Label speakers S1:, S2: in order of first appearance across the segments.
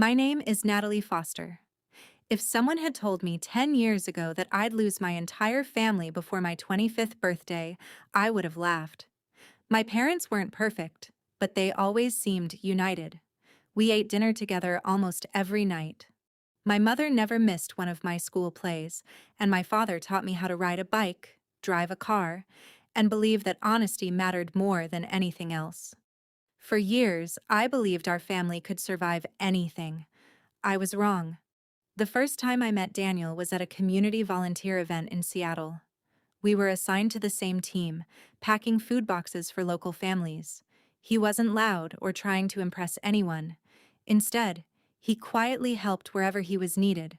S1: My name is Natalie Foster. If someone had told me 10 years ago that I'd lose my entire family before my 25th birthday, I would have laughed. My parents weren't perfect, but they always seemed united. We ate dinner together almost every night. My mother never missed one of my school plays, and my father taught me how to ride a bike, drive a car, and believe that honesty mattered more than anything else. For years, I believed our family could survive anything. I was wrong. The first time I met Daniel was at a community volunteer event in Seattle. We were assigned to the same team, packing food boxes for local families. He wasn't loud or trying to impress anyone. Instead, he quietly helped wherever he was needed,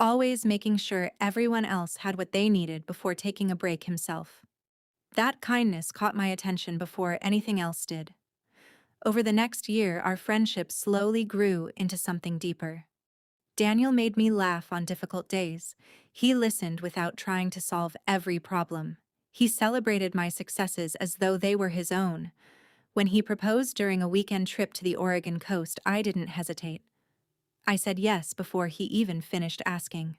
S1: always making sure everyone else had what they needed before taking a break himself. That kindness caught my attention before anything else did. Over the next year, our friendship slowly grew into something deeper. Daniel made me laugh on difficult days. He listened without trying to solve every problem. He celebrated my successes as though they were his own. When he proposed during a weekend trip to the Oregon coast, I didn't hesitate. I said yes before he even finished asking.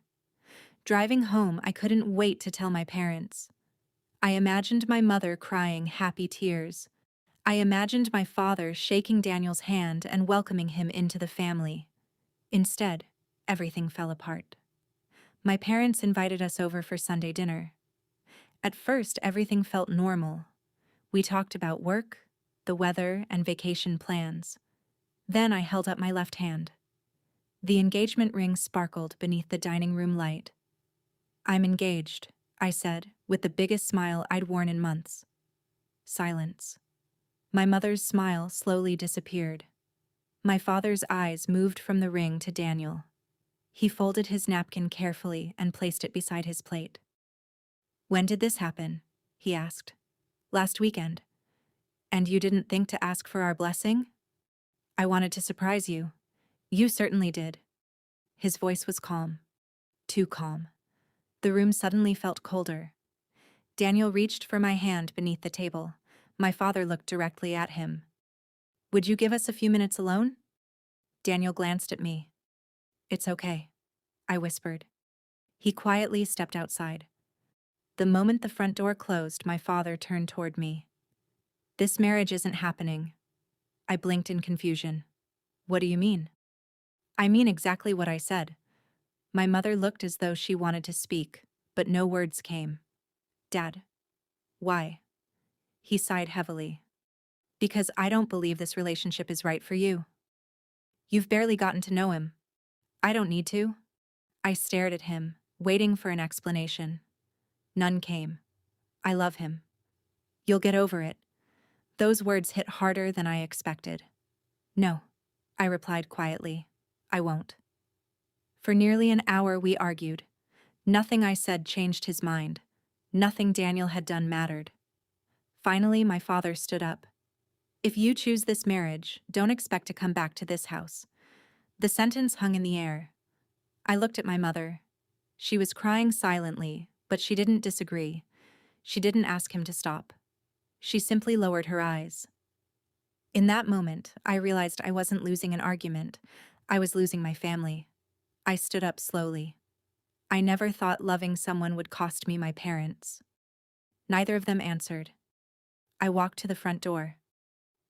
S1: Driving home, I couldn't wait to tell my parents. I imagined my mother crying happy tears. I imagined my father shaking Daniel's hand and welcoming him into the family. Instead, everything fell apart. My parents invited us over for Sunday dinner. At first, everything felt normal. We talked about work, the weather, and vacation plans. Then I held up my left hand. The engagement ring sparkled beneath the dining room light. "I'm engaged," I said, with the biggest smile I'd worn in months. Silence. My mother's smile slowly disappeared. My father's eyes moved from the ring to Daniel. He folded his napkin carefully and placed it beside his plate. "When did this happen?" he asked. "Last weekend. And you didn't think to ask for our blessing?" "I wanted to surprise you." "You certainly did." His voice was calm. Too calm. The room suddenly felt colder. Daniel reached for my hand beneath the table. My father looked directly at him. "Would you give us a few minutes alone?" Daniel glanced at me. "It's okay," I whispered. He quietly stepped outside. The moment the front door closed, my father turned toward me. "This marriage isn't happening." I blinked in confusion. "What do you mean?" "I mean exactly what I said." My mother looked as though she wanted to speak, but no words came. "Dad, why?" He sighed heavily. "Because I don't believe this relationship is right for you. You've barely gotten to know him. I don't need to." I stared at him, waiting for an explanation. None came. "I love him." "You'll get over it." Those words hit harder than I expected. "No," I replied quietly. "I won't." For nearly an hour we argued. Nothing I said changed his mind. Nothing Daniel had done mattered. Finally, my father stood up. "If you choose this marriage, don't expect to come back to this house." The sentence hung in the air. I looked at my mother. She was crying silently, but she didn't disagree. She didn't ask him to stop. She simply lowered her eyes. In that moment, I realized I wasn't losing an argument. I was losing my family. I stood up slowly. I never thought loving someone would cost me my parents. Neither of them answered. I walked to the front door.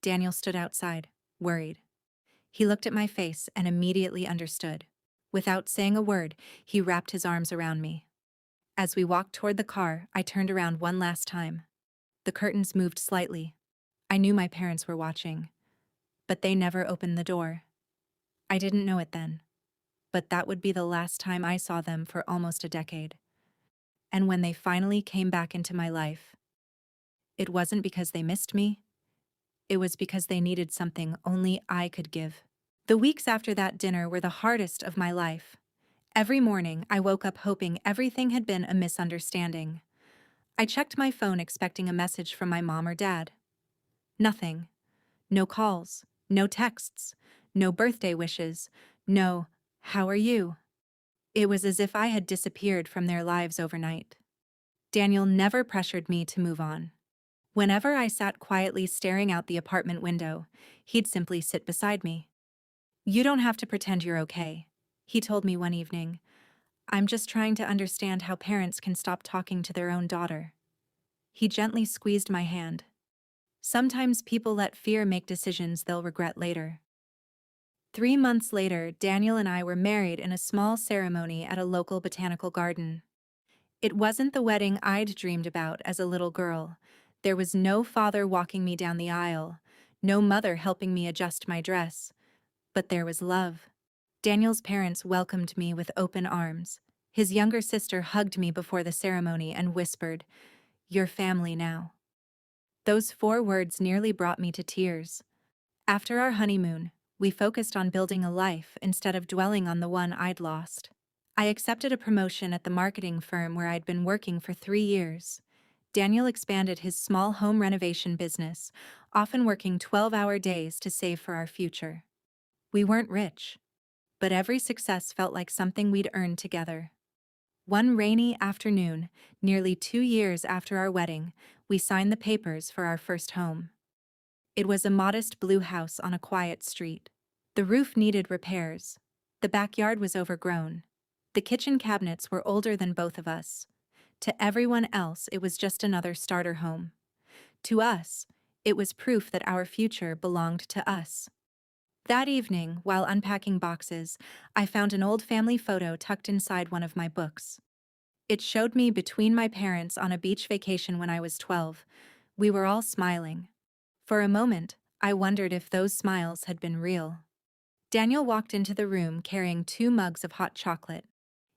S1: Daniel stood outside, worried. He looked at my face and immediately understood. Without saying a word, he wrapped his arms around me. As we walked toward the car, I turned around one last time. The curtains moved slightly. I knew my parents were watching, but they never opened the door. I didn't know it then, but that would be the last time I saw them for almost a decade. And when they finally came back into my life, it wasn't because they missed me. It was because they needed something only I could give. The weeks after that dinner were the hardest of my life. Every morning, I woke up hoping everything had been a misunderstanding. I checked my phone expecting a message from my mom or dad. Nothing. No calls, no texts, no birthday wishes, no, "How are you?" It was as if I had disappeared from their lives overnight. Daniel never pressured me to move on. Whenever I sat quietly staring out the apartment window, he'd simply sit beside me. You don't have to pretend you're okay, he told me one evening. I'm just trying to understand how parents can stop talking to their own daughter. He gently squeezed my hand. Sometimes people let fear make decisions they'll regret later. 3 months later, Daniel and I were married in a small ceremony at a local botanical garden. It wasn't the wedding I'd dreamed about as a little girl. There was no father walking me down the aisle, no mother helping me adjust my dress. But there was love. Daniel's parents welcomed me with open arms. His younger sister hugged me before the ceremony and whispered, "You're family now." Those 4 words nearly brought me to tears. After our honeymoon, we focused on building a life instead of dwelling on the one I'd lost. I accepted a promotion at the marketing firm where I'd been working for 3 years. Daniel expanded his small home renovation business, often working 12-hour days to save for our future. We weren't rich, but every success felt like something we'd earned together. One rainy afternoon, nearly 2 years after our wedding, we signed the papers for our first home. It was a modest blue house on a quiet street. The roof needed repairs. The backyard was overgrown. The kitchen cabinets were older than both of us. To everyone else, it was just another starter home. To us, it was proof that our future belonged to us. That evening, while unpacking boxes, I found an old family photo tucked inside one of my books. It showed me between my parents on a beach vacation when I was 12. We were all smiling. For a moment, I wondered if those smiles had been real. Daniel walked into the room carrying 2 mugs of hot chocolate.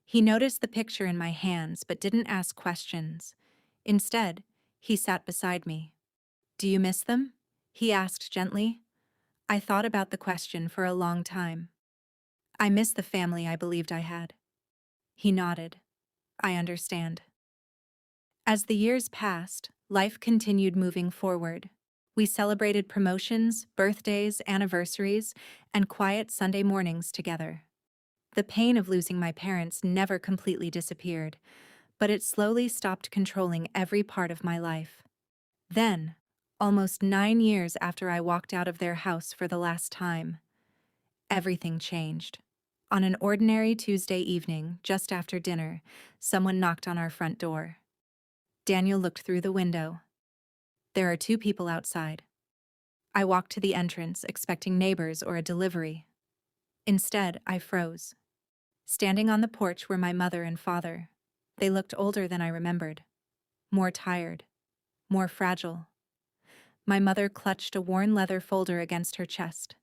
S1: He noticed the picture in my hands but didn't ask questions. Instead, he sat beside me. "Do you miss them?" he asked gently. I thought about the question for a long time. "I miss the family I believed I had." He nodded. "I understand." As the years passed, life continued moving forward. We celebrated promotions, birthdays, anniversaries, and quiet Sunday mornings together. The pain of losing my parents never completely disappeared, but it slowly stopped controlling every part of my life. Then, almost 9 years after I walked out of their house for the last time, everything changed. On an ordinary Tuesday evening, just after dinner, someone knocked on our front door. Daniel looked through the window. "There are 2 people outside." I walked to the entrance, expecting neighbors or a delivery. Instead, I froze. Standing on the porch were my mother and father. They looked older than I remembered. More tired. More fragile. My mother clutched a worn leather folder against her chest.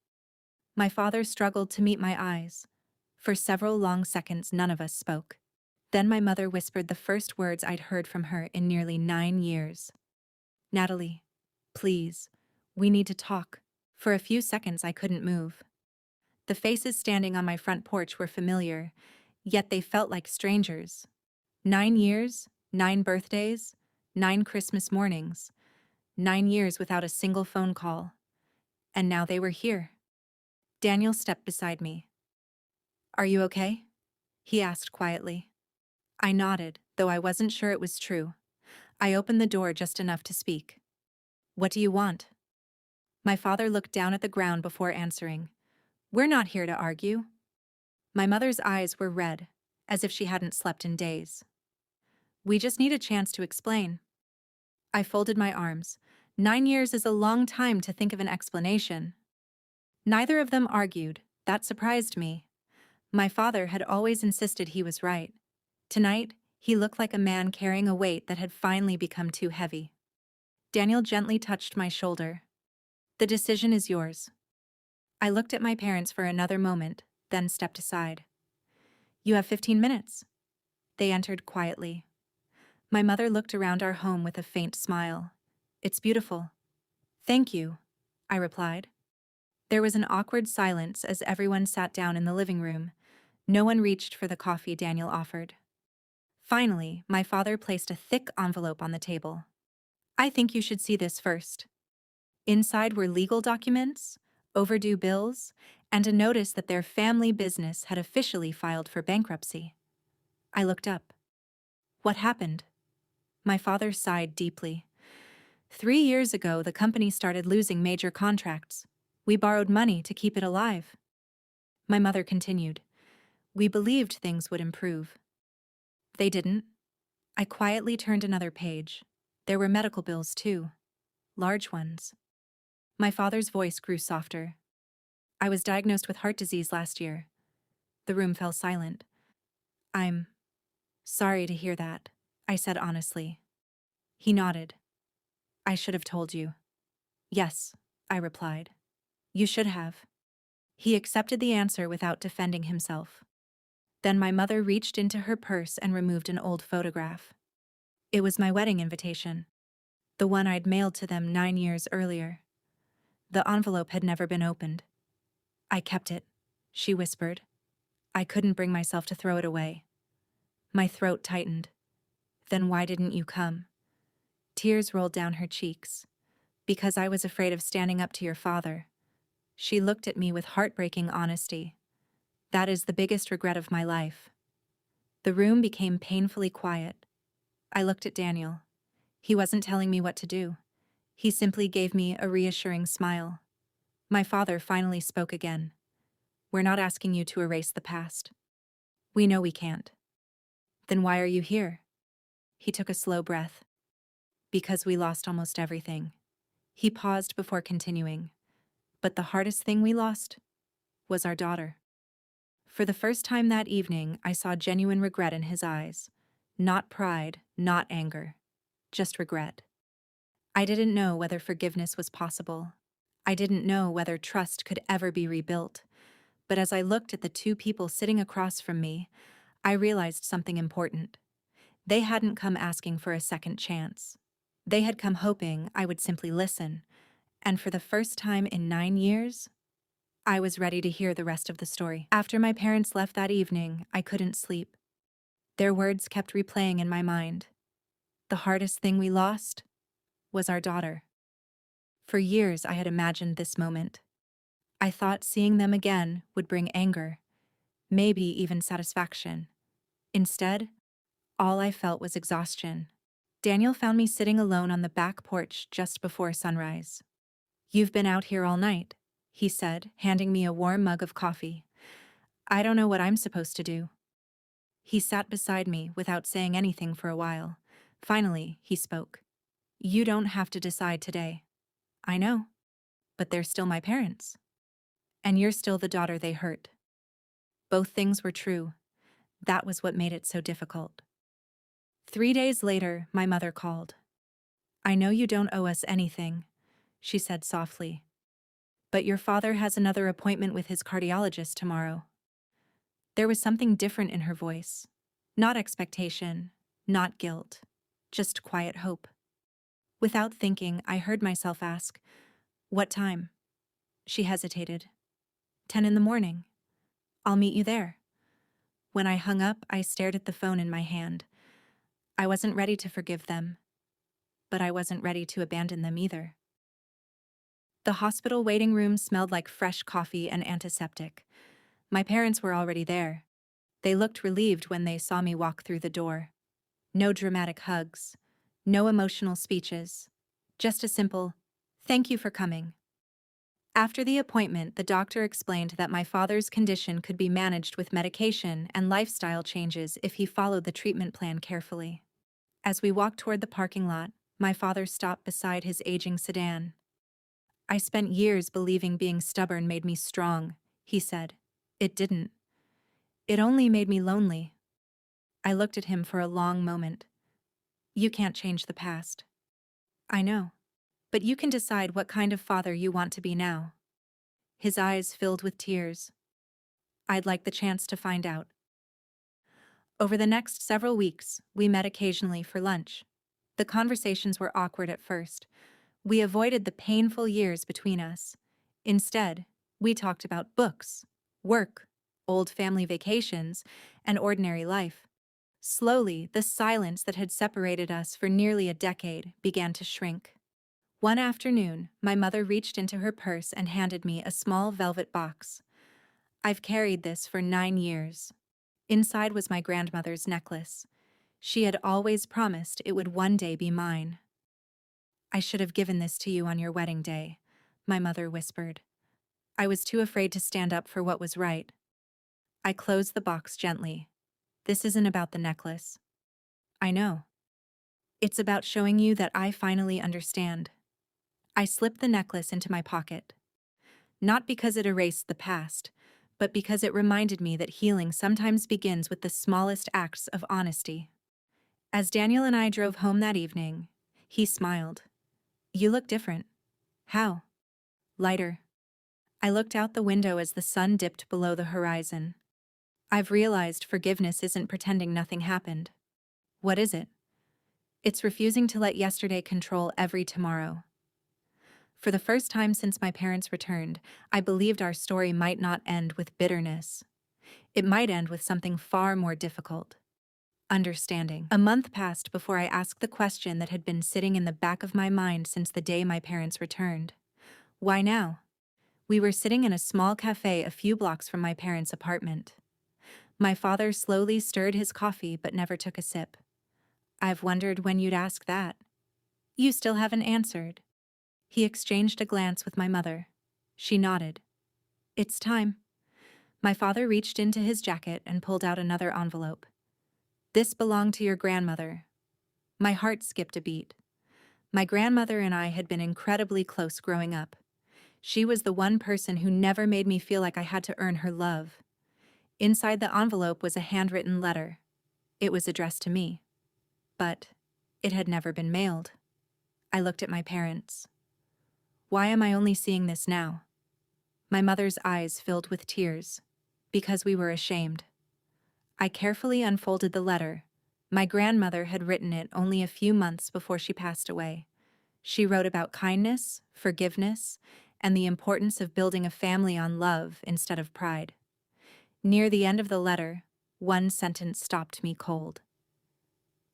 S1: My father struggled to meet my eyes. For several long seconds, none of us spoke. Then my mother whispered the first words I'd heard from her in nearly 9 years. "Natalie, please, we need to talk." For a few seconds, I couldn't move. The faces standing on my front porch were familiar, yet they felt like strangers. 9 years, 9 birthdays, 9 Christmas mornings, 9 years without a single phone call. And now they were here. Daniel stepped beside me. "Are you okay?" he asked quietly. I nodded, though I wasn't sure it was true. I opened the door just enough to speak. "What do you want?" My father looked down at the ground before answering. "We're not here to argue." My mother's eyes were red, as if she hadn't slept in days. "We just need a chance to explain." I folded my arms. 9 years is a long time to think of an explanation. Neither of them argued. That surprised me. My father had always insisted he was right. Tonight, he looked like a man carrying a weight that had finally become too heavy. Daniel gently touched my shoulder. "The decision is yours." I looked at my parents for another moment, then stepped aside. "You have 15 minutes." They entered quietly. My mother looked around our home with a faint smile. "It's beautiful." "Thank you," I replied. There was an awkward silence as everyone sat down in the living room. No one reached for the coffee Daniel offered. Finally, my father placed a thick envelope on the table. "I think you should see this first." Inside were legal documents, overdue bills, and a notice that their family business had officially filed for bankruptcy. I looked up. "What happened?" My father sighed deeply. 3 years ago, the company started losing major contracts. We borrowed money to keep it alive. My mother continued. We believed things would improve. They didn't. I quietly turned another page. There were medical bills, too. Large ones. My father's voice grew softer. I was diagnosed with heart disease last year. The room fell silent. I'm sorry to hear that, I said honestly. He nodded. I should have told you. Yes, I replied. You should have. He accepted the answer without defending himself. Then my mother reached into her purse and removed an old photograph. It was my wedding invitation, the one I'd mailed to them 9 years earlier. The envelope had never been opened. I kept it, she whispered. I couldn't bring myself to throw it away. My throat tightened. Then why didn't you come? Tears rolled down her cheeks. Because I was afraid of standing up to your father. She looked at me with heartbreaking honesty. That is the biggest regret of my life. The room became painfully quiet. I looked at Daniel. He wasn't telling me what to do. He simply gave me a reassuring smile. My father finally spoke again. We're not asking you to erase the past. We know we can't. Then why are you here? He took a slow breath. Because we lost almost everything. He paused before continuing. But the hardest thing we lost was our daughter. For the first time that evening, I saw genuine regret in his eyes. Not pride, not anger. Just regret. I didn't know whether forgiveness was possible. I didn't know whether trust could ever be rebuilt. But as I looked at the two people sitting across from me, I realized something important. They hadn't come asking for a second chance. They had come hoping I would simply listen. And for the first time in 9 years, I was ready to hear the rest of the story. After my parents left that evening, I couldn't sleep. Their words kept replaying in my mind. The hardest thing we lost was our daughter. For years, I had imagined this moment. I thought seeing them again would bring anger, maybe even satisfaction. Instead, all I felt was exhaustion. Daniel found me sitting alone on the back porch just before sunrise. You've been out here all night, he said, handing me a warm mug of coffee. I don't know what I'm supposed to do. He sat beside me without saying anything for a while. Finally, he spoke. You don't have to decide today. I know, but they're still my parents. And you're still the daughter they hurt. Both things were true. That was what made it so difficult. 3 days later, my mother called. I know you don't owe us anything, she said softly. But your father has another appointment with his cardiologist tomorrow. There was something different in her voice. Not expectation, not guilt, just quiet hope. Without thinking, I heard myself ask, what time? She hesitated. 10 in the morning. I'll meet you there. When I hung up, I stared at the phone in my hand. I wasn't ready to forgive them, but I wasn't ready to abandon them either. The hospital waiting room smelled like fresh coffee and antiseptic. My parents were already there. They looked relieved when they saw me walk through the door. No dramatic hugs, no emotional speeches, just a simple, "Thank you for coming." After the appointment, the doctor explained that my father's condition could be managed with medication and lifestyle changes if he followed the treatment plan carefully. As we walked toward the parking lot, my father stopped beside his aging sedan. I spent years believing being stubborn made me strong, he said. It didn't. It only made me lonely. I looked at him for a long moment. You can't change the past. I know. But you can decide what kind of father you want to be now. His eyes filled with tears. I'd like the chance to find out. Over the next several weeks, we met occasionally for lunch. The conversations were awkward at first. We avoided the painful years between us. Instead, we talked about books, work, old family vacations, and ordinary life. Slowly, the silence that had separated us for nearly a decade began to shrink. One afternoon, my mother reached into her purse and handed me a small velvet box. I've carried this for 9 years. Inside was my grandmother's necklace. She had always promised it would one day be mine. I should have given this to you on your wedding day, my mother whispered. I was too afraid to stand up for what was right. I closed the box gently. This isn't about the necklace. I know. It's about showing you that I finally understand. I slipped the necklace into my pocket. Not because it erased the past, but because it reminded me that healing sometimes begins with the smallest acts of honesty. As Daniel and I drove home that evening, he smiled. You look different. How? Lighter. I looked out the window as the sun dipped below the horizon. I've realized forgiveness isn't pretending nothing happened. What is it? It's refusing to let yesterday control every tomorrow. For the first time since my parents returned, I believed our story might not end with bitterness. It might end with something far more difficult. Understanding. A month passed before I asked the question that had been sitting in the back of my mind since the day my parents returned. Why now? We were sitting in a small cafe a few blocks from my parents' apartment. My father slowly stirred his coffee but never took a sip. I've wondered when you'd ask that. You still haven't answered. He exchanged a glance with my mother. She nodded. It's time. My father reached into his jacket and pulled out another envelope. This belonged to your grandmother. My heart skipped a beat. My grandmother and I had been incredibly close growing up. She was the one person who never made me feel like I had to earn her love. Inside the envelope was a handwritten letter. It was addressed to me. But it had never been mailed. I looked at my parents. Why am I only seeing this now? My mother's eyes filled with tears. Because we were ashamed. I carefully unfolded the letter. My grandmother had written it only a few months before she passed away. She wrote about kindness, forgiveness, and the importance of building a family on love instead of pride. Near the end of the letter, one sentence stopped me cold.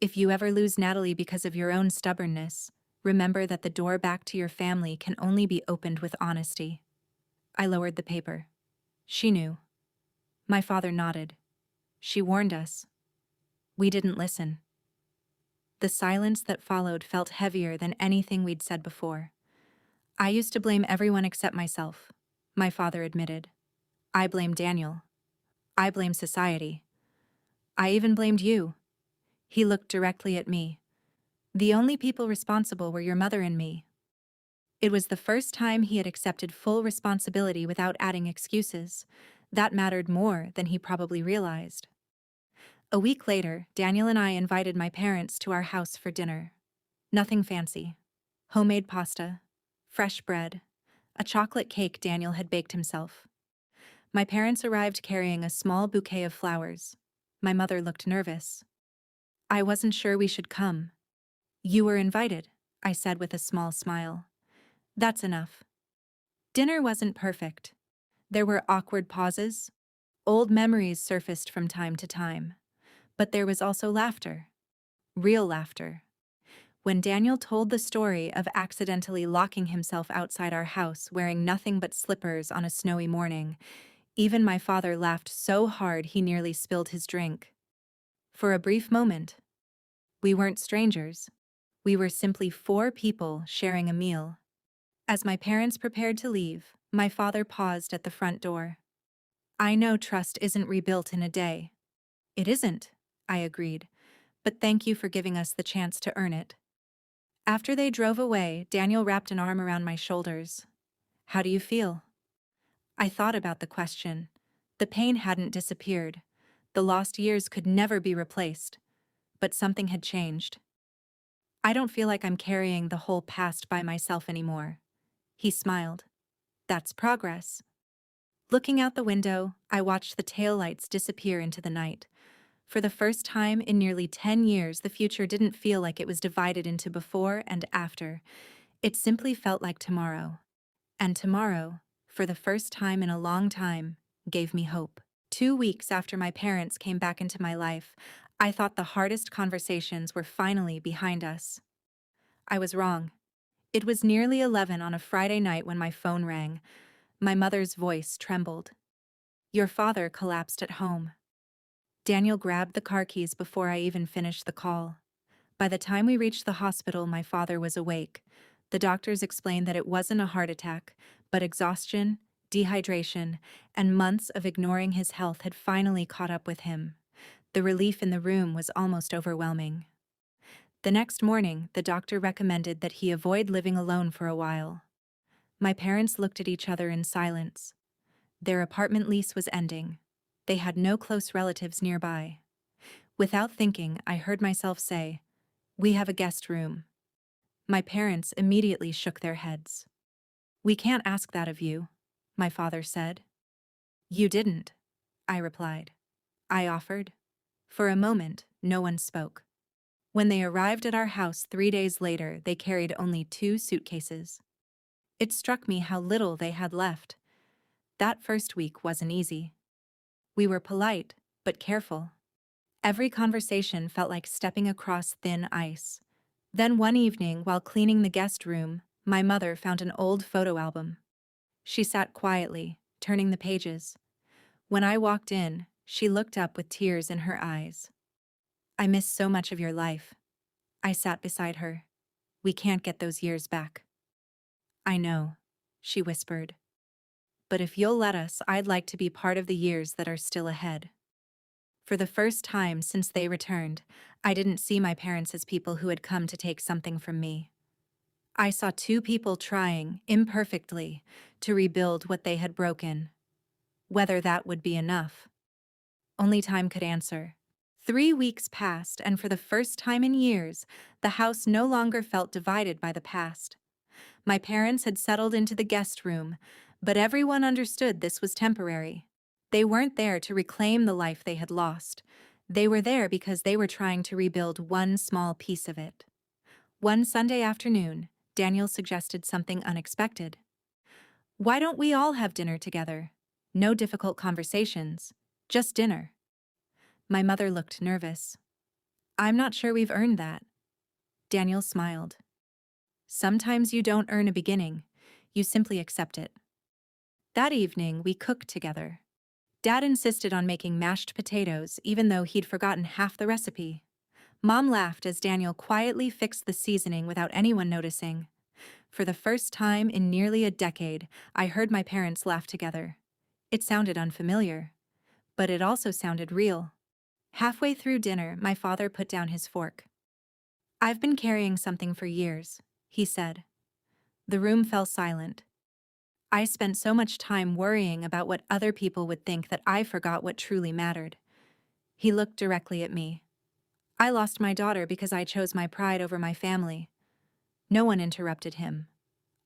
S1: If you ever lose Natalie because of your own stubbornness, remember that the door back to your family can only be opened with honesty. I lowered the paper. She knew. My father nodded. She warned us. We didn't listen. The silence that followed felt heavier than anything we'd said before. I used to blame everyone except myself, my father admitted. I blamed Daniel. I blamed society. I even blamed you. He looked directly at me. The only people responsible were your mother and me. It was the first time he had accepted full responsibility without adding excuses. That mattered more than he probably realized. A week later, Daniel and I invited my parents to our house for dinner. Nothing fancy. Homemade pasta, fresh bread, a chocolate cake Daniel had baked himself. My parents arrived carrying a small bouquet of flowers. My mother looked nervous. I wasn't sure we should come. You were invited, I said with a small smile. That's enough. Dinner wasn't perfect. There were awkward pauses. Old memories surfaced from time to time. But there was also laughter. Real laughter. When Daniel told the story of accidentally locking himself outside our house wearing nothing but slippers on a snowy morning, even my father laughed so hard he nearly spilled his drink. For a brief moment, we weren't strangers. We were simply four people sharing a meal. As my parents prepared to leave, my father paused at the front door. I know trust isn't rebuilt in a day. It isn't, I agreed, but thank you for giving us the chance to earn it. After they drove away, Daniel wrapped an arm around my shoulders. How do you feel? I thought about the question. The pain hadn't disappeared. The lost years could never be replaced. But something had changed. I don't feel like I'm carrying the whole past by myself anymore. He smiled. That's progress. Looking out the window, I watched the taillights disappear into the night. For the first time in nearly 10 years, the future didn't feel like it was divided into before and after. It simply felt like tomorrow. And tomorrow, for the first time in a long time, gave me hope. 2 weeks after my parents came back into my life, I thought the hardest conversations were finally behind us. I was wrong. It was nearly 11 on a Friday night when my phone rang. My mother's voice trembled. Your father collapsed at home. Daniel grabbed the car keys before I even finished the call. By the time we reached the hospital, my father was awake. The doctors explained that it wasn't a heart attack, but exhaustion, dehydration, and months of ignoring his health had finally caught up with him. The relief in the room was almost overwhelming. The next morning, the doctor recommended that he avoid living alone for a while. My parents looked at each other in silence. Their apartment lease was ending. They had no close relatives nearby. Without thinking, I heard myself say, "We have a guest room." My parents immediately shook their heads. "We can't ask that of you," my father said. "You didn't," I replied. I offered. For a moment, no one spoke. When they arrived at our house 3 days later, they carried only 2 suitcases. It struck me how little they had left. That first week wasn't easy. We were polite, but careful. Every conversation felt like stepping across thin ice. Then one evening, while cleaning the guest room, my mother found an old photo album. She sat quietly, turning the pages. When I walked in, she looked up with tears in her eyes. "I miss so much of your life." I sat beside her. "We can't get those years back." "I know," she whispered. "But if you'll let us, I'd like to be part of the years that are still ahead." For the first time since they returned, I didn't see my parents as people who had come to take something from me. I saw two people trying, imperfectly, to rebuild what they had broken. Whether that would be enough, only time could answer. 3 weeks passed, and for the first time in years, the house no longer felt divided by the past. My parents had settled into the guest room, but everyone understood this was temporary. They weren't there to reclaim the life they had lost. They were there because they were trying to rebuild one small piece of it. One Sunday afternoon, Daniel suggested something unexpected. "Why don't we all have dinner together? No difficult conversations, just dinner." My mother looked nervous. "I'm not sure we've earned that." Daniel smiled. "Sometimes you don't earn a beginning, you simply accept it." That evening, we cooked together. Dad insisted on making mashed potatoes, even though he'd forgotten half the recipe. Mom laughed as Daniel quietly fixed the seasoning without anyone noticing. For the first time in nearly a decade, I heard my parents laugh together. It sounded unfamiliar, but it also sounded real. Halfway through dinner, my father put down his fork. "I've been carrying something for years," he said. The room fell silent. I spent so much time worrying about what other people would think that I forgot what truly mattered. He looked directly at me. "I lost my daughter because I chose my pride over my family." No one interrupted him.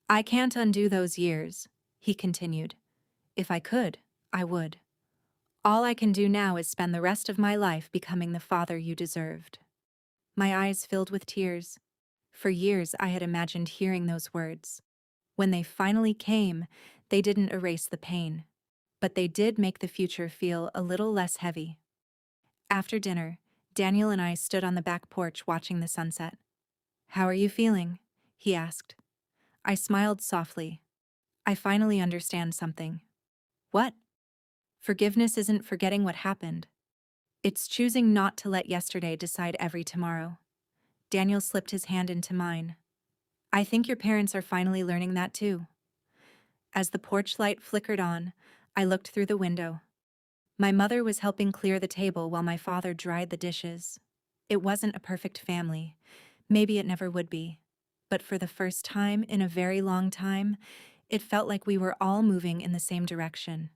S1: "I can't undo those years," he continued. "If I could, I would. All I can do now is spend the rest of my life becoming the father you deserved." My eyes filled with tears. For years I had imagined hearing those words. When they finally came, they didn't erase the pain, but they did make the future feel a little less heavy. After dinner, Daniel and I stood on the back porch watching the sunset. "How are you feeling?" he asked. I smiled softly. "I finally understand something." "What?" "Forgiveness isn't forgetting what happened. It's choosing not to let yesterday decide every tomorrow." Daniel slipped his hand into mine. "I think your parents are finally learning that too." As the porch light flickered on, I looked through the window. My mother was helping clear the table while my father dried the dishes. It wasn't a perfect family. Maybe it never would be. But for the first time in a very long time, it felt like we were all moving in the same direction.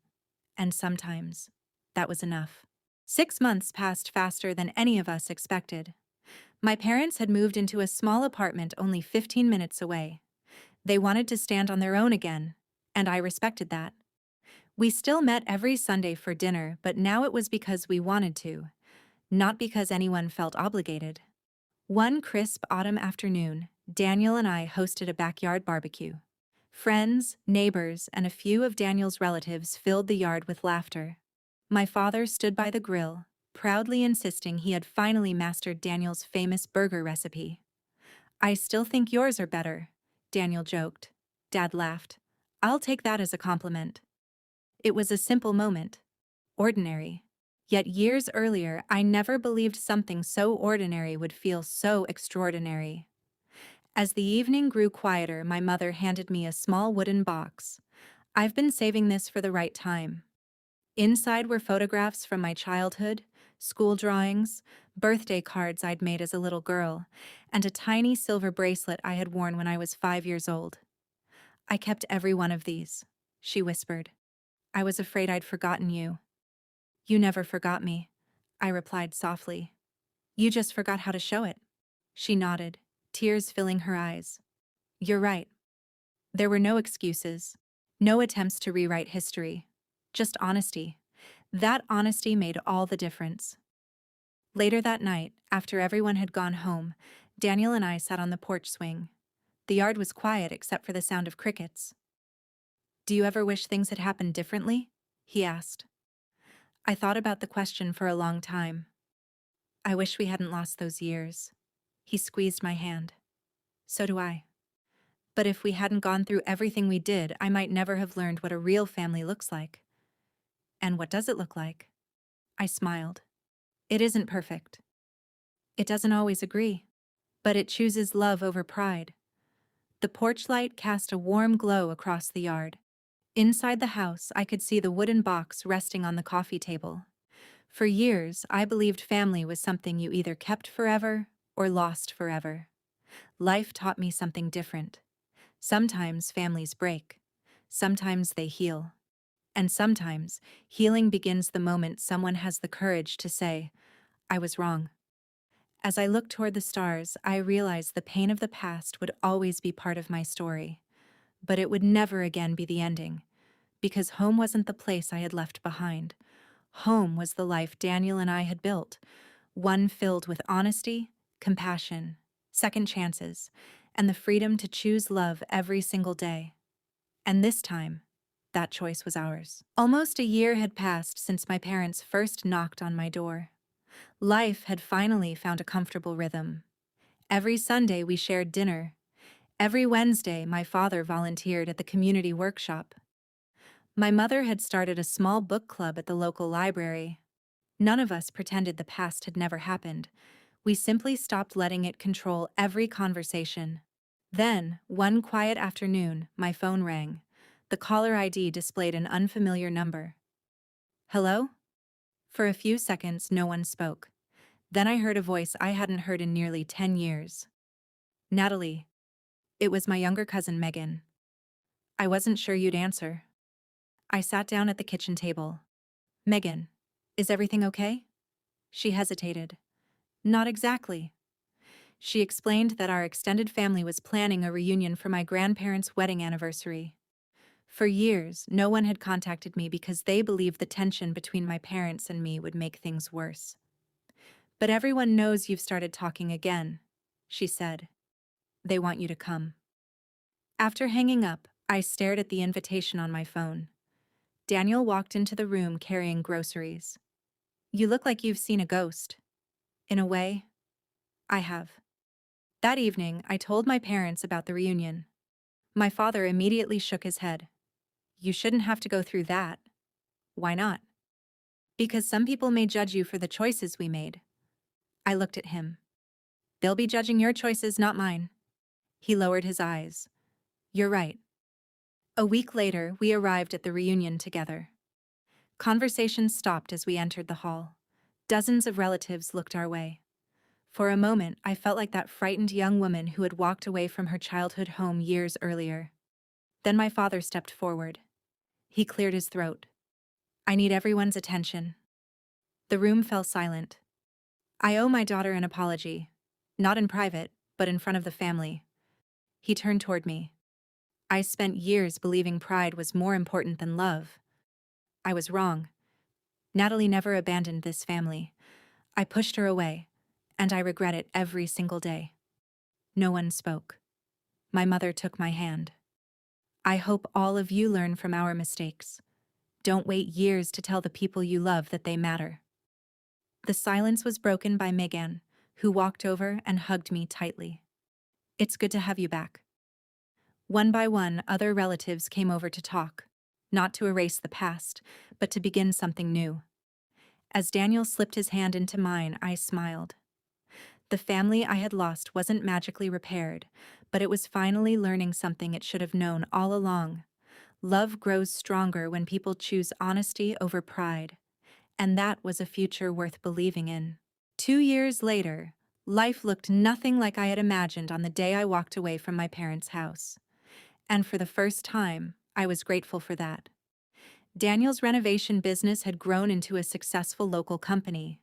S1: And sometimes, that was enough. 6 months passed faster than any of us expected. My parents had moved into a small apartment only 15 minutes away. They wanted to stand on their own again, and I respected that. We still met every Sunday for dinner, but now it was because we wanted to, not because anyone felt obligated. One crisp autumn afternoon, Daniel and I hosted a backyard barbecue. Friends, neighbors, and a few of Daniel's relatives filled the yard with laughter. My father stood by the grill, proudly insisting he had finally mastered Daniel's famous burger recipe. "I still think yours are better," Daniel joked. Dad laughed. "I'll take that as a compliment." It was a simple moment. Ordinary. Yet years earlier, I never believed something so ordinary would feel so extraordinary. As the evening grew quieter, my mother handed me a small wooden box. I've been saving this for the right time. Inside were photographs from my childhood, school drawings, birthday cards I'd made as a little girl, and a tiny silver bracelet I had worn when I was 5 years old. I kept every one of these, she whispered. I was afraid I'd forgotten you. You never forgot me, I replied softly. You just forgot how to show it. She nodded, tears filling her eyes. You're right. There were no excuses, no attempts to rewrite history, just honesty. That honesty made all the difference. Later that night, after everyone had gone home, Daniel and I sat on the porch swing. The yard was quiet except for the sound of crickets. Do you ever wish things had happened differently? He asked. I thought about the question for a long time. I wish we hadn't lost those years. He squeezed my hand. So do I. But if we hadn't gone through everything we did, I might never have learned what a real family looks like. And what does it look like? I smiled. It isn't perfect. It doesn't always agree. But it chooses love over pride. The porch light cast a warm glow across the yard. Inside the house, I could see the wooden box resting on the coffee table. For years, I believed family was something you either kept forever or lost forever. Life taught me something different. Sometimes families break. Sometimes they heal. And sometimes, healing begins the moment someone has the courage to say, I was wrong. As I looked toward the stars, I realized the pain of the past would always be part of my story. But it would never again be the ending, because home wasn't the place I had left behind. Home was the life Daniel and I had built, one filled with honesty, compassion, second chances, and the freedom to choose love every single day. And this time, that choice was ours. Almost a year had passed since my parents first knocked on my door. Life had finally found a comfortable rhythm. Every Sunday we shared dinner. Every Wednesday my father volunteered at the community workshop. My mother had started a small book club at the local library. None of us pretended the past had never happened. We simply stopped letting it control every conversation. Then, one quiet afternoon, my phone rang. The caller ID displayed an unfamiliar number. Hello? For a few seconds, no one spoke. Then I heard a voice I hadn't heard in nearly 10 years. Natalie. It was my younger cousin Megan. I wasn't sure you'd answer. I sat down at the kitchen table. Megan, is everything okay? She hesitated. Not exactly. She explained that our extended family was planning a reunion for my grandparents' wedding anniversary. For years, no one had contacted me because they believed the tension between my parents and me would make things worse. But everyone knows you've started talking again, she said. They want you to come. After hanging up, I stared at the invitation on my phone. Daniel walked into the room carrying groceries. You look like you've seen a ghost. In a way, I have. That evening, I told my parents about the reunion. My father immediately shook his head. You shouldn't have to go through that. Why not? Because some people may judge you for the choices we made. I looked at him. They'll be judging your choices, not mine. He lowered his eyes. You're right. A week later, we arrived at the reunion together. Conversation stopped as we entered the hall. Dozens of relatives looked our way. For a moment, I felt like that frightened young woman who had walked away from her childhood home years earlier. Then my father stepped forward. He cleared his throat. I need everyone's attention. The room fell silent. I owe my daughter an apology. Not in private, but in front of the family. He turned toward me. I spent years believing pride was more important than love. I was wrong. Natalie never abandoned this family. I pushed her away, and I regret it every single day. No one spoke. My mother took my hand. I hope all of you learn from our mistakes. Don't wait years to tell the people you love that they matter. The silence was broken by Megan, who walked over and hugged me tightly. It's good to have you back. One by one, other relatives came over to talk, not to erase the past, but to begin something new. As Daniel slipped his hand into mine, I smiled. The family I had lost wasn't magically repaired, but it was finally learning something it should have known all along. Love grows stronger when people choose honesty over pride, and that was a future worth believing in. 2 years later, life looked nothing like I had imagined on the day I walked away from my parents' house. And for the first time, I was grateful for that. Daniel's renovation business had grown into a successful local company.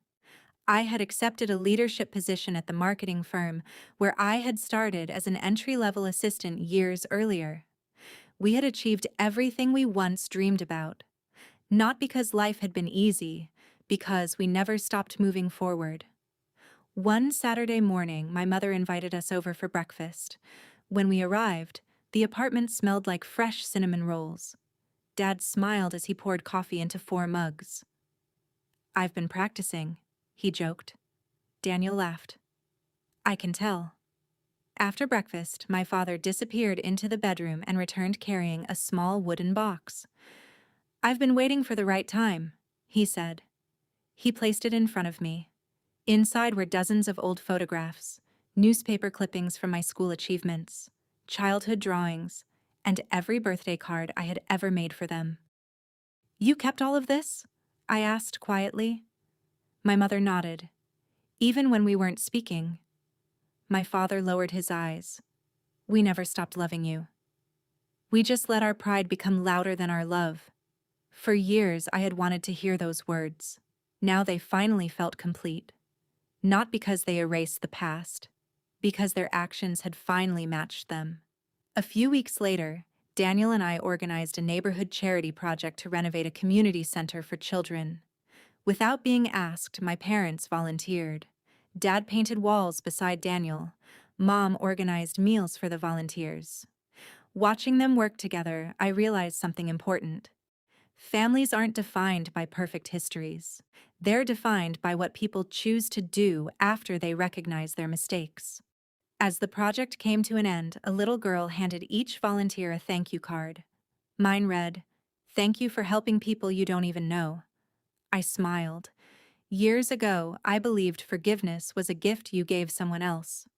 S1: I had accepted a leadership position at the marketing firm where I had started as an entry-level assistant years earlier. We had achieved everything we once dreamed about. Not because life had been easy, because we never stopped moving forward. One Saturday morning, my mother invited us over for breakfast. When we arrived, the apartment smelled like fresh cinnamon rolls. Dad smiled as he poured coffee into 4 mugs. "I've been practicing," he joked. Daniel laughed. "I can tell." After breakfast, my father disappeared into the bedroom and returned carrying a small wooden box. "I've been waiting for the right time," he said. He placed it in front of me. Inside were dozens of old photographs, newspaper clippings from my school achievements, childhood drawings, and every birthday card I had ever made for them. "You kept all of this?" I asked quietly. My mother nodded. "Even when we weren't speaking." My father lowered his eyes. "We never stopped loving you. We just let our pride become louder than our love." For years, I had wanted to hear those words. Now they finally felt complete. Not because they erased the past, because their actions had finally matched them. A few weeks later, Daniel and I organized a neighborhood charity project to renovate a community center for children. Without being asked, my parents volunteered. Dad painted walls beside Daniel. Mom organized meals for the volunteers. Watching them work together, I realized something important. Families aren't defined by perfect histories. They're defined by what people choose to do after they recognize their mistakes. As the project came to an end, a little girl handed each volunteer a thank you card. Mine read, "Thank you for helping people you don't even know." I smiled. Years ago, I believed forgiveness was a gift you gave someone else.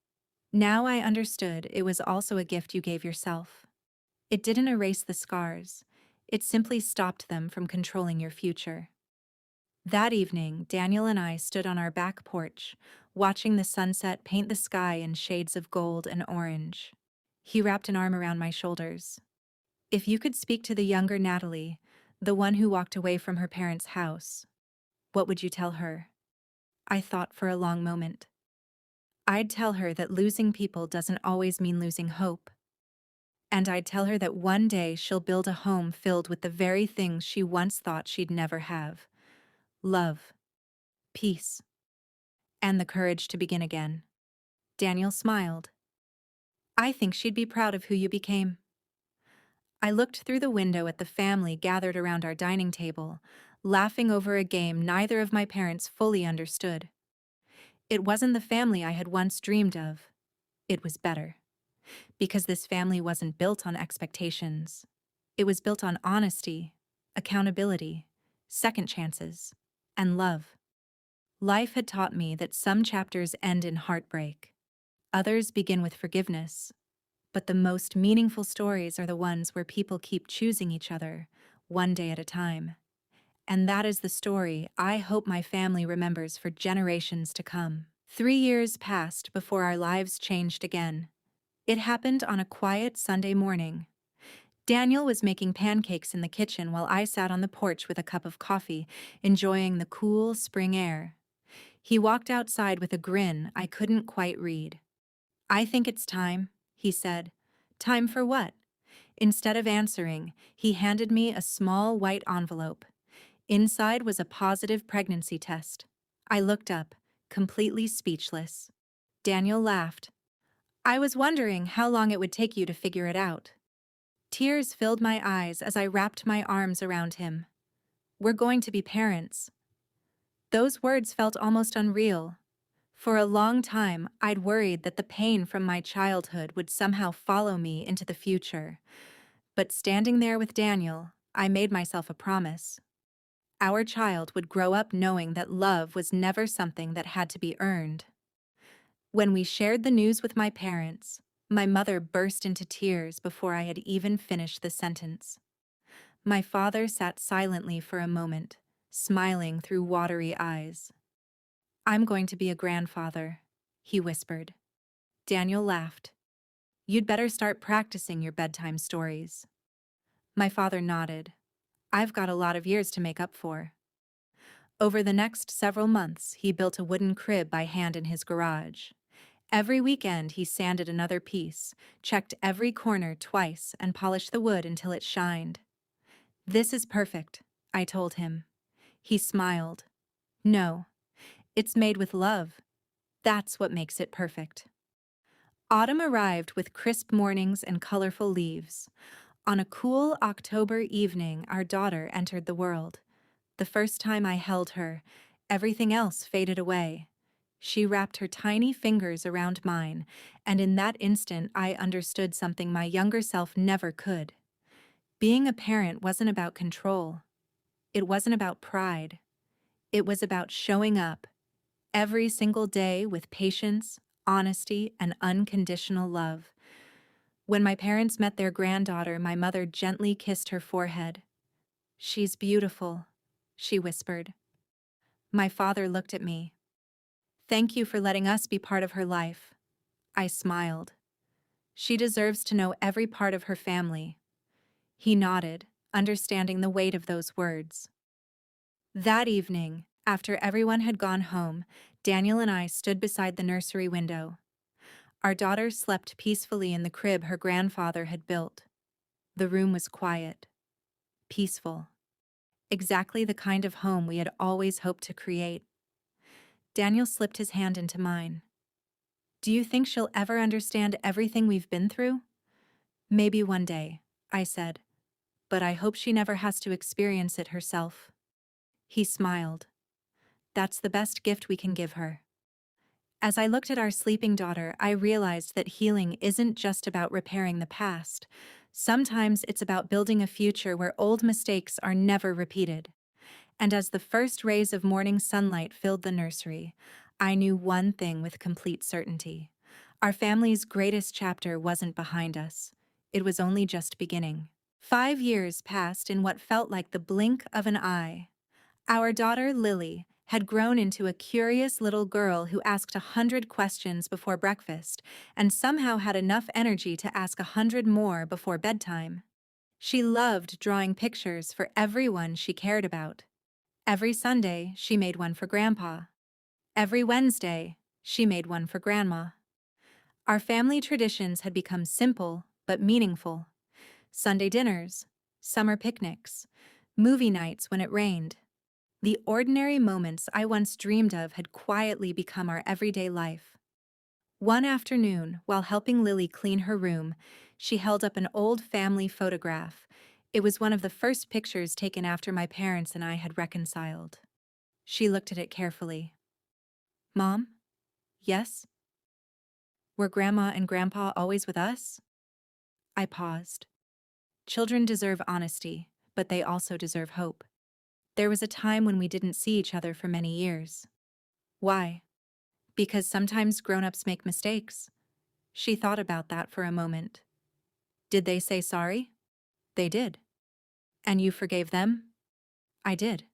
S1: Now I understood it was also a gift you gave yourself. It didn't erase the scars. It simply stopped them from controlling your future. That evening, Daniel and I stood on our back porch, watching the sunset paint the sky in shades of gold and orange. He wrapped an arm around my shoulders. "If you could speak to the younger Natalie, the one who walked away from her parents' house, what would you tell her?" I thought for a long moment. I'd tell her that losing people doesn't always mean losing hope. And I'd tell her that one day she'll build a home filled with the very things she once thought she'd never have: love, peace, and the courage to begin again. Daniel smiled. "I think she'd be proud of who you became." I looked through the window at the family gathered around our dining table, laughing over a game neither of my parents fully understood. It wasn't the family I had once dreamed of. It was better. Because this family wasn't built on expectations. It was built on honesty, accountability, second chances, and love. Life had taught me that some chapters end in heartbreak. Others begin with forgiveness. But the most meaningful stories are the ones where people keep choosing each other, one day at a time. And that is the story I hope my family remembers for generations to come. 3 years passed before our lives changed again. It happened on a quiet Sunday morning. Daniel was making pancakes in the kitchen while I sat on the porch with a cup of coffee, enjoying the cool spring air. He walked outside with a grin I couldn't quite read. "I think it's time," he said. "Time for what?" Instead of answering, he handed me a small white envelope. Inside was a positive pregnancy test. I looked up, completely speechless. Daniel laughed. "I was wondering how long it would take you to figure it out." Tears filled my eyes as I wrapped my arms around him. "We're going to be parents." Those words felt almost unreal. For a long time, I'd worried that the pain from my childhood would somehow follow me into the future. But standing there with Daniel, I made myself a promise. Our child would grow up knowing that love was never something that had to be earned. When we shared the news with my parents, my mother burst into tears before I had even finished the sentence. My father sat silently for a moment, smiling through watery eyes. "I'm going to be a grandfather," he whispered. Daniel laughed. "You'd better start practicing your bedtime stories." My father nodded. "I've got a lot of years to make up for." Over the next several months, he built a wooden crib by hand in his garage. Every weekend, he sanded another piece, checked every corner twice, and polished the wood until it shined. "This is perfect," I told him. He smiled. "No, it's made with love. That's what makes it perfect." Autumn arrived with crisp mornings and colorful leaves. On a cool October evening, our daughter entered the world. The first time I held her, everything else faded away. She wrapped her tiny fingers around mine, and in that instant I understood something my younger self never could. Being a parent wasn't about control. It wasn't about pride. It was about showing up every single day with patience, honesty, and unconditional love. When my parents met their granddaughter, my mother gently kissed her forehead. "She's beautiful," she whispered. My father looked at me. "Thank you for letting us be part of her life." I smiled. "She deserves to know every part of her family." He nodded, understanding the weight of those words. That evening, after everyone had gone home, Daniel and I stood beside the nursery window. Our daughter slept peacefully in the crib her grandfather had built. The room was quiet, peaceful, exactly the kind of home we had always hoped to create. Daniel slipped his hand into mine. "Do you think she'll ever understand everything we've been through?" "Maybe one day," I said, "but I hope she never has to experience it herself." He smiled. "That's the best gift we can give her." As I looked at our sleeping daughter, I realized that healing isn't just about repairing the past. Sometimes it's about building a future where old mistakes are never repeated. And as the first rays of morning sunlight filled the nursery, I knew one thing with complete certainty. Our family's greatest chapter wasn't behind us. It was only just beginning. 5 years passed in what felt like the blink of an eye. Our daughter, Lily, had grown into a curious little girl who asked 100 questions before breakfast and somehow had enough energy to ask 100 more before bedtime. She loved drawing pictures for everyone she cared about. Every Sunday, she made one for Grandpa. Every Wednesday, she made one for Grandma. Our family traditions had become simple but meaningful. Sunday dinners, summer picnics, movie nights when it rained. The ordinary moments I once dreamed of had quietly become our everyday life. One afternoon, while helping Lily clean her room, she held up an old family photograph. It was one of the first pictures taken after my parents and I had reconciled. She looked at it carefully. "Mom? Yes? Were Grandma and Grandpa always with us?" I paused. Children deserve honesty, but they also deserve hope. There was a time when we didn't see each other for many years. Why? Because sometimes grown-ups make mistakes. She thought about that for a moment. Did they say sorry? They did. And you forgave them? I did.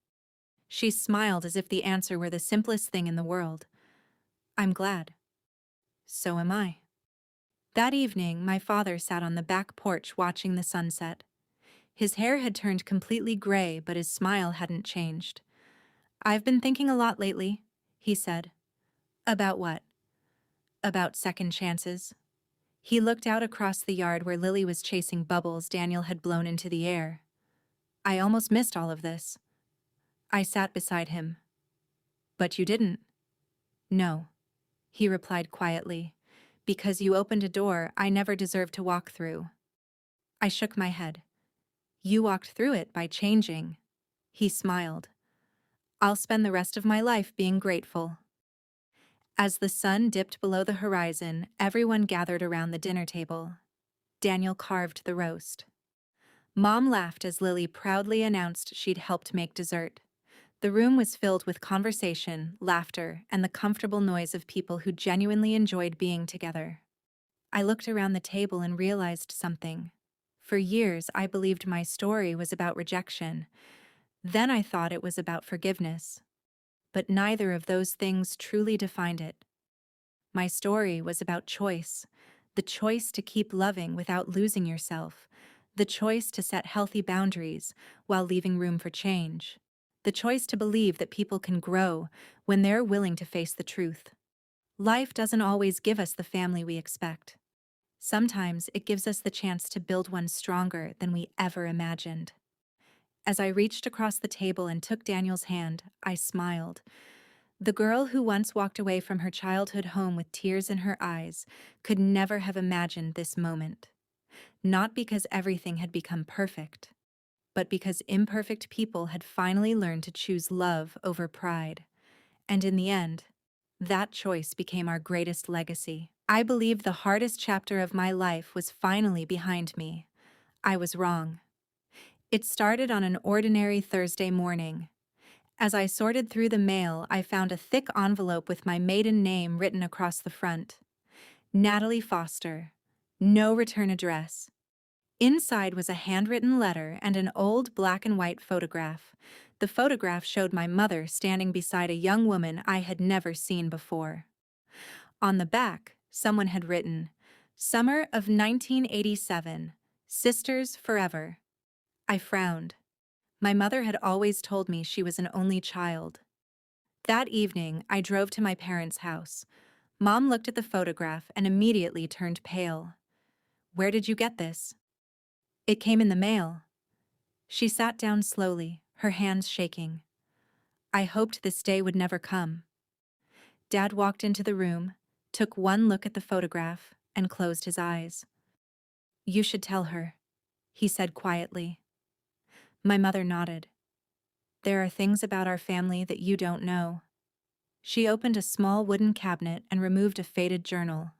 S1: She smiled as if the answer were the simplest thing in the world. I'm glad. So am I. That evening, my father sat on the back porch watching the sunset. His hair had turned completely gray, but his smile hadn't changed. "I've been thinking a lot lately," he said. "About what?" "About second chances." He looked out across the yard where Lily was chasing bubbles Daniel had blown into the air. "I almost missed all of this." I sat beside him. "But you didn't." "No," he replied quietly, "because you opened a door I never deserved to walk through." I shook my head. "You walked through it by changing." He smiled. "I'll spend the rest of my life being grateful." As the sun dipped below the horizon, everyone gathered around the dinner table. Daniel carved the roast. Mom laughed as Lily proudly announced she'd helped make dessert. The room was filled with conversation, laughter, and the comfortable noise of people who genuinely enjoyed being together. I looked around the table and realized something. For years, I believed my story was about rejection. Then I thought it was about forgiveness. But neither of those things truly defined it. My story was about choice, the choice to keep loving without losing yourself, the choice to set healthy boundaries while leaving room for change, the choice to believe that people can grow when they're willing to face the truth. Life doesn't always give us the family we expect. Sometimes it gives us the chance to build one stronger than we ever imagined. As I reached across the table and took Daniel's hand, I smiled. The girl who once walked away from her childhood home with tears in her eyes could never have imagined this moment. Not because everything had become perfect, but because imperfect people had finally learned to choose love over pride. And in the end, that choice became our greatest legacy. I believe the hardest chapter of my life was finally behind me. I was wrong. It started on an ordinary Thursday morning. As I sorted through the mail, I found a thick envelope with my maiden name written across the front. Natalie Foster. No return address. Inside was a handwritten letter and an old black and white photograph. The photograph showed my mother standing beside a young woman I had never seen before. On the back, someone had written, "Summer of 1987. Sisters forever." I frowned. My mother had always told me she was an only child. That evening, I drove to my parents' house. Mom looked at the photograph and immediately turned pale. "Where did you get this?" "It came in the mail." She sat down slowly, her hands shaking. I hoped this day would never come. Dad walked into the room, took one look at the photograph, and closed his eyes. "You should tell her," he said quietly. My mother nodded. "There are things about our family that you don't know." She opened a small wooden cabinet and removed a faded journal.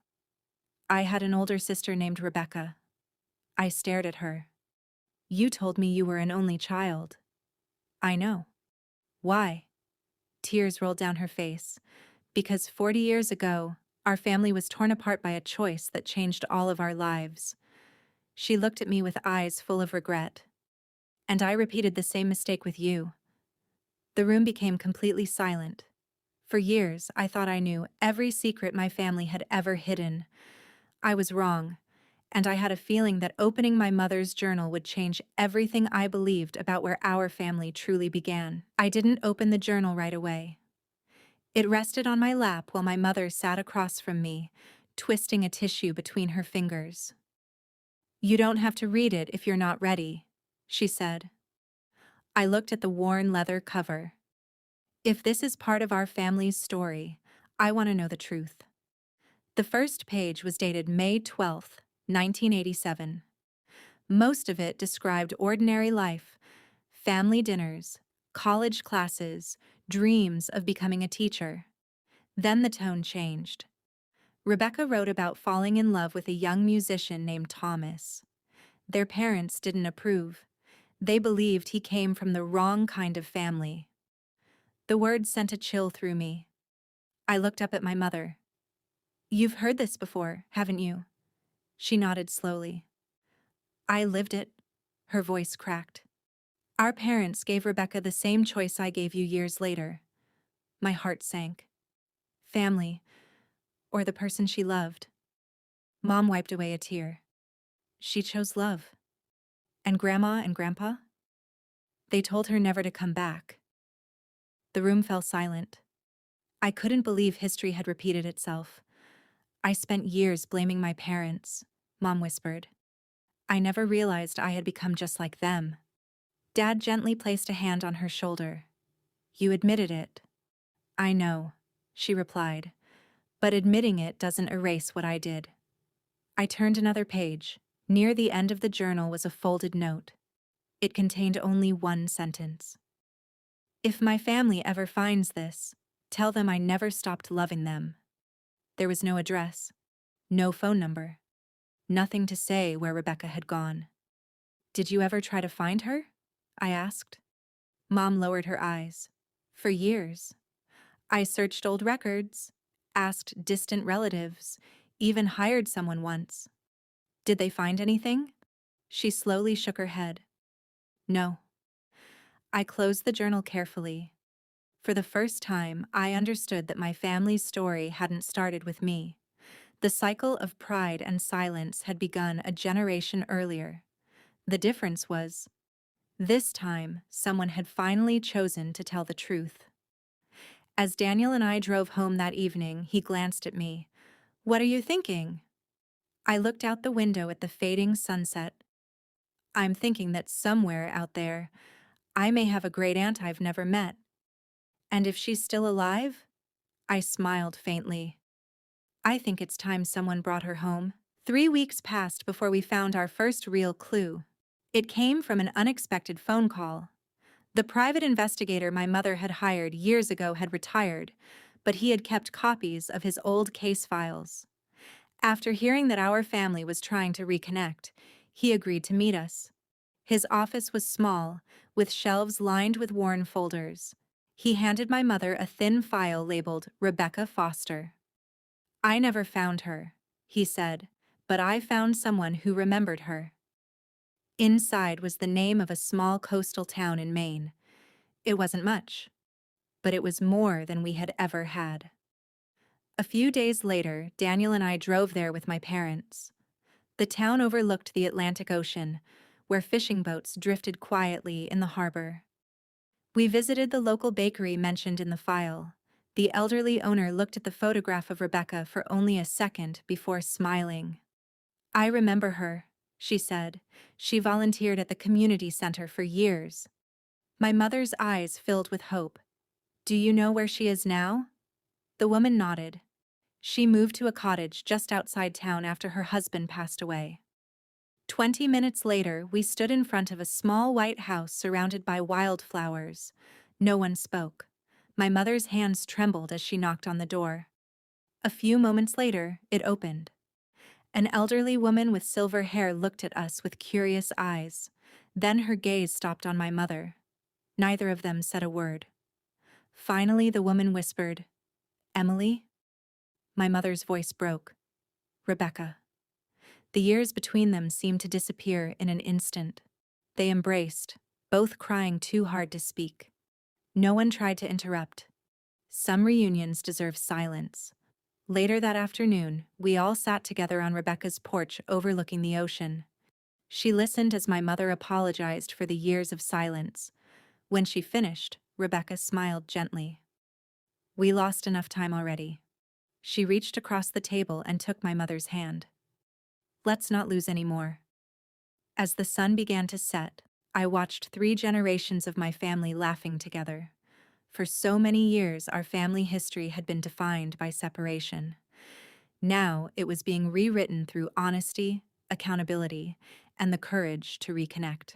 S1: "I had an older sister named Rebecca." I stared at her. "You told me you were an only child." "I know." "Why?" Tears rolled down her face. "Because 40 years ago, our family was torn apart by a choice that changed all of our lives." She looked at me with eyes full of regret. "And I repeated the same mistake with you." The room became completely silent. For years, I thought I knew every secret my family had ever hidden. I was wrong, and I had a feeling that opening my mother's journal would change everything I believed about where our family truly began. I didn't open the journal right away. It rested on my lap while my mother sat across from me, twisting a tissue between her fingers. "You don't have to read it if you're not ready," she said. I looked at the worn leather cover. If this is part of our family's story, I want to know the truth. The first page was dated May 12th, 1987. Most of it described ordinary life, family dinners, college classes, dreams of becoming a teacher. Then the tone changed. Rebecca wrote about falling in love with a young musician named Thomas. Their parents didn't approve. They believed he came from the wrong kind of family. The words sent a chill through me. I looked up at my mother. "You've heard this before, haven't you?" She nodded slowly. "I lived it." Her voice cracked. "Our parents gave Rebecca the same choice I gave you years later." My heart sank. Family, or the person she loved. Mom wiped away a tear. "She chose love." "And Grandma and Grandpa?" "They told her never to come back." The room fell silent. I couldn't believe history had repeated itself. "I spent years blaming my parents," Mom whispered. "I never realized I had become just like them." Dad gently placed a hand on her shoulder. "You admitted it." "I know," she replied, "but admitting it doesn't erase what I did." I turned another page. Near the end of the journal was a folded note. It contained only one sentence. "If my family ever finds this, tell them I never stopped loving them." There was no address, no phone number, nothing to say where Rebecca had gone. "Did you ever try to find her?" I asked. Mom lowered her eyes. "For years. I searched old records, asked distant relatives, even hired someone once." "Did they find anything?" She slowly shook her head. No. I closed the journal carefully. For the first time, I understood that my family's story hadn't started with me. The cycle of pride and silence had begun a generation earlier. The difference was, this time, someone had finally chosen to tell the truth. As Daniel and I drove home that evening, he glanced at me. "What are you thinking?" I looked out the window at the fading sunset. "I'm thinking that somewhere out there, I may have a great aunt I've never met. And if she's still alive?" I smiled faintly. "I think it's time someone brought her home." 3 weeks passed before we found our first real clue. It came from an unexpected phone call. The private investigator my mother had hired years ago had retired, but he had kept copies of his old case files. After hearing that our family was trying to reconnect, he agreed to meet us. His office was small, with shelves lined with worn folders. He handed my mother a thin file labeled Rebecca Foster. "I never found her," he said, "but I found someone who remembered her." Inside was the name of a small coastal town in Maine. It wasn't much, but it was more than we had ever had. A few days later, Daniel and I drove there with my parents. The town overlooked the Atlantic Ocean, where fishing boats drifted quietly in the harbor. We visited the local bakery mentioned in the file. The elderly owner looked at the photograph of Rebecca for only a second before smiling. "I remember her," she said. "She volunteered at the community center for years." My mother's eyes filled with hope. "Do you know where she is now?" The woman nodded. "She moved to a cottage just outside town after her husband passed away." 20 minutes later, we stood in front of a small white house surrounded by wildflowers. No one spoke. My mother's hands trembled as she knocked on the door. A few moments later, it opened. An elderly woman with silver hair looked at us with curious eyes. Then her gaze stopped on my mother. Neither of them said a word. Finally, the woman whispered, "Emily?" My mother's voice broke. "Rebecca." The years between them seemed to disappear in an instant. They embraced, both crying too hard to speak. No one tried to interrupt. Some reunions deserve silence. Later that afternoon, we all sat together on Rebecca's porch overlooking the ocean. She listened as my mother apologized for the years of silence. When she finished, Rebecca smiled gently. "We lost enough time already." She reached across the table and took my mother's hand. "Let's not lose any more." As the sun began to set, I watched 3 generations of my family laughing together. For so many years, our family history had been defined by separation. Now it was being rewritten through honesty, accountability, and the courage to reconnect.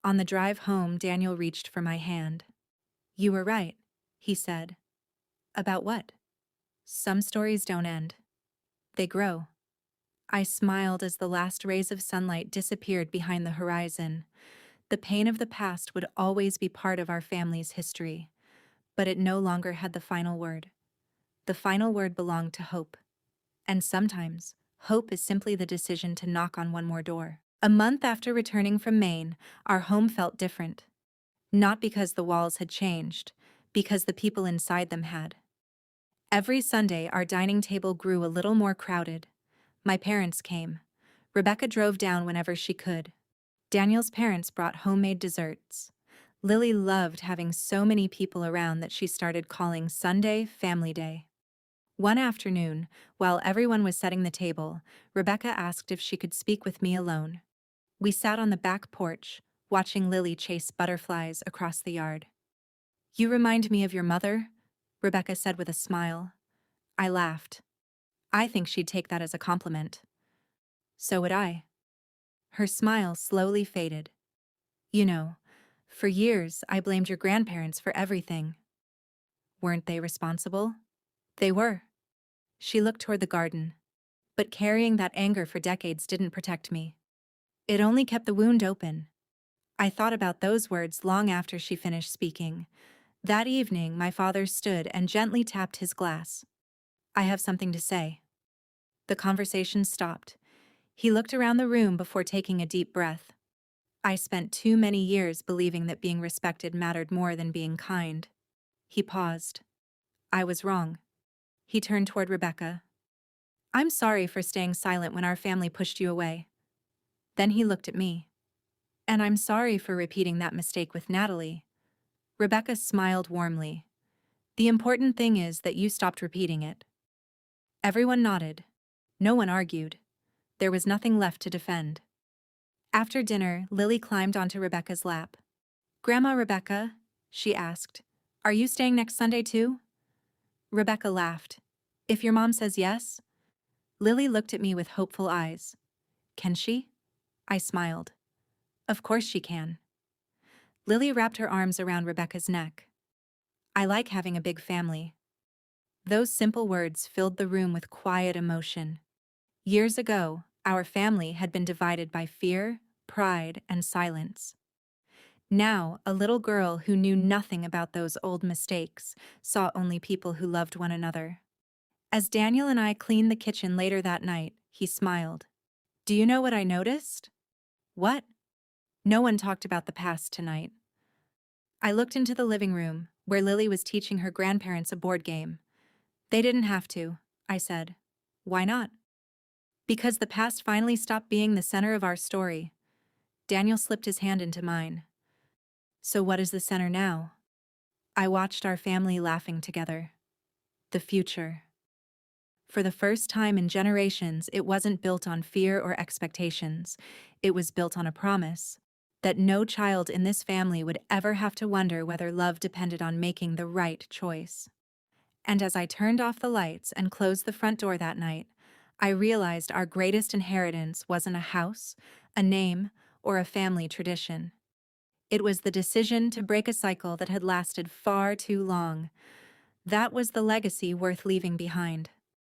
S1: On the drive home, Daniel reached for my hand. "You were right," he said. "About what?" "Some stories don't end. They grow." I smiled as the last rays of sunlight disappeared behind the horizon. The pain of the past would always be part of our family's history, but it no longer had the final word. The final word belonged to hope. And sometimes, hope is simply the decision to knock on one more door. A month after returning from Maine, our home felt different. Not because the walls had changed, because the people inside them had. Every Sunday, our dining table grew a little more crowded. My parents came. Rebecca drove down whenever she could. Daniel's parents brought homemade desserts. Lily loved having so many people around that she started calling Sunday Family Day. One afternoon, while everyone was setting the table, Rebecca asked if she could speak with me alone. We sat on the back porch, watching Lily chase butterflies across the yard. "You remind me of your mother," Rebecca said with a smile. I laughed. I think she'd take that as a compliment. So would I. Her smile slowly faded. "You know, for years I blamed your grandparents for everything." "Weren't they responsible?" "They were." She looked toward the garden. "But carrying that anger for decades didn't protect me. It only kept the wound open." I thought about those words long after she finished speaking. That evening, my father stood and gently tapped his glass. "I have something to say." The conversation stopped. He looked around the room before taking a deep breath. I spent too many years believing that being respected mattered more than being kind. He paused. I was wrong. He turned toward Rebecca. I'm sorry for staying silent when our family pushed you away. Then he looked at me. And I'm sorry for repeating that mistake with Natalie. Rebecca smiled warmly. The important thing is that you stopped repeating it. Everyone nodded. No one argued. There was nothing left to defend. After dinner, Lily climbed onto Rebecca's lap. Grandma Rebecca, she asked, are you staying next Sunday too? Rebecca laughed. If your mom says yes? Lily looked at me with hopeful eyes. Can she? I smiled. Of course she can. Lily wrapped her arms around Rebecca's neck. I like having a big family. Those simple words filled the room with quiet emotion. Years ago, our family had been divided by fear, pride, and silence. Now, a little girl who knew nothing about those old mistakes saw only people who loved one another. As Daniel and I cleaned the kitchen later that night, he smiled. Do you know what I noticed? What? No one talked about the past tonight. I looked into the living room, where Lily was teaching her grandparents a board game. They didn't have to, I said. Why not? Because the past finally stopped being the center of our story. Daniel slipped his hand into mine. So what is the center now? I watched our family laughing together. The future. For the first time in generations, it wasn't built on fear or expectations. It was built on a promise that no child in this family would ever have to wonder whether love depended on making the right choice. And as I turned off the lights and closed the front door that night, I realized our greatest inheritance wasn't a house, a name, or a family tradition. It was the decision to break a cycle that had lasted far too long. That was the legacy worth leaving behind.